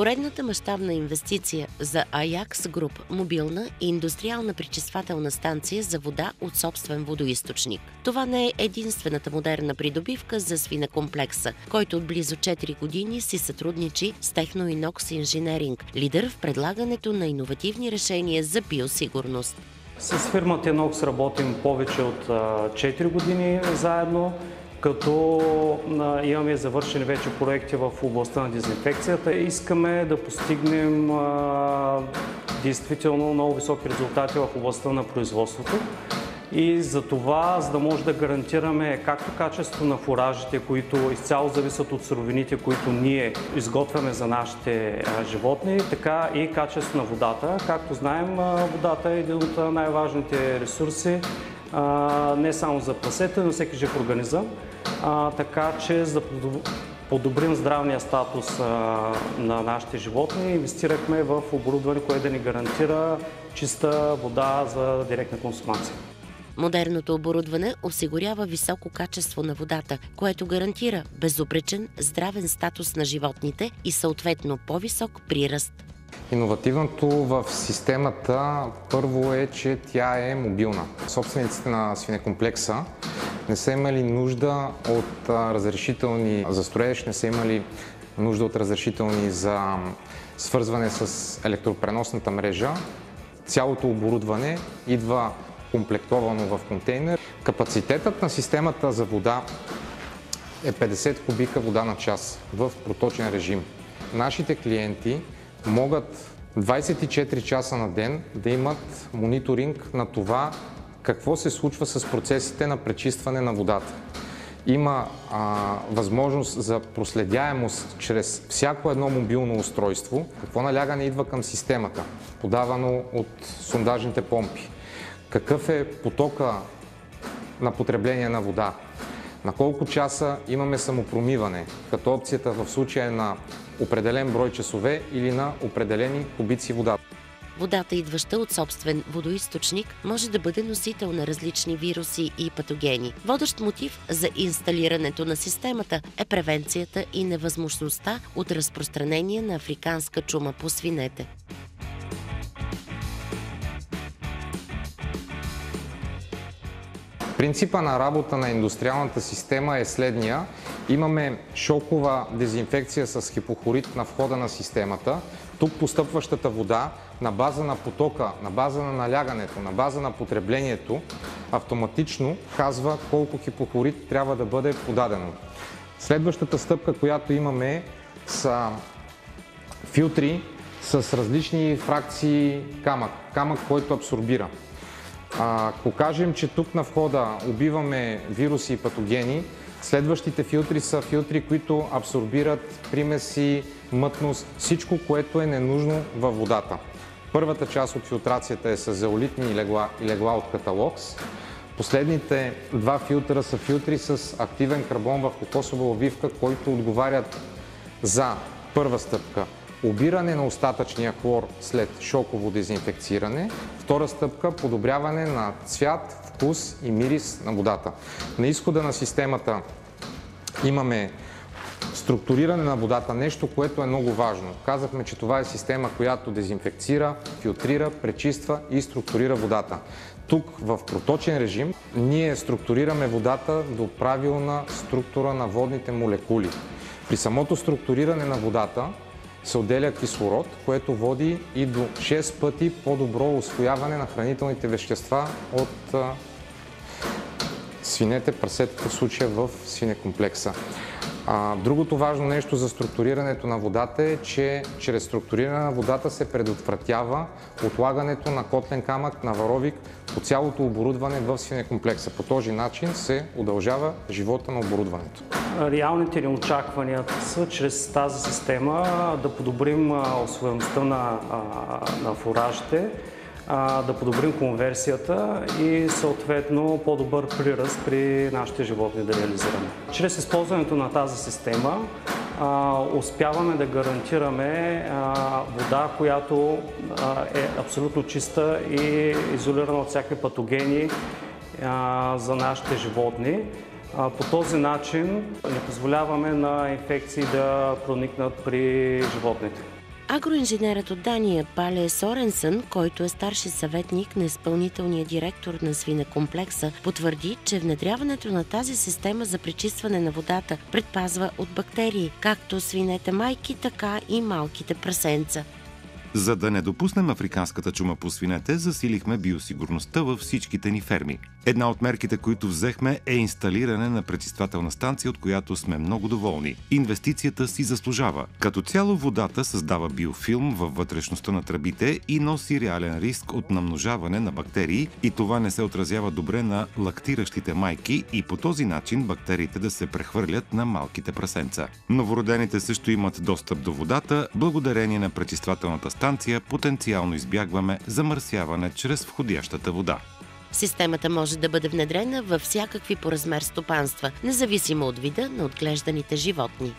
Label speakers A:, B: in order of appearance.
A: Поредната мащабна инвестиция за Аякс Груп – мобилна и индустриална пречиствателна станция за вода от собствен водоизточник. Това не е единствената модерна придобивка за свинекомплекса, който от близо 4 години си сътрудничи с Техноинокс Инженеринг, лидер в предлагането на иновативни решения за биосигурност.
B: С фирмата Inox работим повече от 4 години заедно, като имаме завършени вече проекти в областта на дезинфекцията. Искаме да постигнем действително много високи резултати в областта на производството. И за това, за да може да гарантираме както качество на фуражите, които изцяло зависят от суровините, които ние изготвяме за нашите животни, така и качество на водата. Както знаем, водата е един от най-важните ресурси, не само за прасета, но всеки жив организъм. Така че за да подобрим здравния статус на нашите животни, инвестирахме в оборудване, което да ни гарантира чиста вода за директна консумация.
A: Модерното оборудване осигурява високо качество на водата, което гарантира безупречен здравен статус на животните и съответно по-висок приръст.
C: Иновативното в системата първо е, че тя е мобилна. Собствениците на свинекомплекса не са имали нужда от разрешителни за строеж, не са имали нужда от разрешителни за свързване с електропреносната мрежа. Цялото оборудване идва комплектовано в контейнер. Капацитетът на системата за вода е 50 кубика вода на час в проточен режим. Нашите клиенти могат 24 часа на ден да имат мониторинг на това какво се случва с процесите на пречистване на водата. Има възможност за проследяемост чрез всяко едно мобилно устройство, какво налягане идва към системата, подавано от сондажните помпи. Какъв е потока на потребление на вода? На колко часа имаме самопромиване, като опцията в случая на определен брой часове или на определени кубици вода.
A: Водата, идваща от собствен водоизточник, може да бъде носител на различни вируси и патогени. Водещ мотив за инсталирането на системата е превенцията и невъзможността от разпространение на африканска чума по свинете.
C: Принципа на работа на индустриалната система е следния. Имаме шокова дезинфекция с хипохлорид на входа на системата. Тук постъпващата вода на база на потока, на база на налягането, на база на потреблението автоматично казва колко хипохлорид трябва да бъде подадено. Следващата стъпка, която имаме, са филтри с различни фракции камък. Камък, който абсорбира. Ако кажем, че тук на входа убиваме вируси и патогени, следващите филтри са филтри, които абсорбират примеси, мътност, всичко, което е ненужно във водата. Първата част от филтрацията е с зеолитни легла и легла от каталокс. Последните два филтъра са филтри с активен карбон в кокосова обвивка, които отговарят за първа стъпка – обиране на остатъчния хлор след шоково дезинфекциране. Втора стъпка – подобряване на цвят, вкус и мирис на водата. На изхода на системата имаме структуриране на водата, нещо, което е много важно. Казахме, че това е система, която дезинфекцира, филтрира, пречиства и структурира водата. Тук в проточен режим ние структурираме водата до правилна структура на водните молекули. При самото структуриране на водата се отделя кислород, което води и до 6 пъти по-добро усвояване на хранителните вещества от свинете, прасетата, в случая в свинекомплекса. Другото важно нещо за структурирането на водата е, че чрез структуриране на водата се предотвратява отлагането на котлен камък, на варовик по цялото оборудване в свинекомплекса. По този начин се удължава живота на оборудването.
B: Реалните ни очаквания са чрез тази система да подобрим усвояемостта на фуражите, да подобрим конверсията и съответно по-добър приръст при нашите животни да реализираме. Чрез използването на тази система успяваме да гарантираме вода, която е абсолютно чиста и изолирана от всякакви патогени за нашите животни. По този начин не позволяваме на инфекции да проникнат при животните.
A: Агроинженерът от Дания Пале Соренсън, който е старши съветник на изпълнителния директор на свинекомплекса, потвърди, че внедряването на тази система за пречистване на водата предпазва от бактерии, както свинете майки, така и малките прасенца.
D: За да не допуснем африканската чума по свинете, засилихме биосигурността във всичките ни ферми. Една от мерките, които взехме, е инсталиране на пречиствателна станция, от която сме много доволни. Инвестицията си заслужава. Като цяло водата създава биофилм във вътрешността на тръбите и носи реален риск от намножаване на бактерии, и това не се отразява добре на лактиращите майки и по този начин бактериите да се прехвърлят на малките прасенца. Новородените също имат достъп до водата. Благодарение на пречиствателната станция потенциално избягваме замърсяване чрез входящата вода.
A: Системата може да бъде внедрена във всякакви по размер стопанства, независимо от вида на отглежданите животни.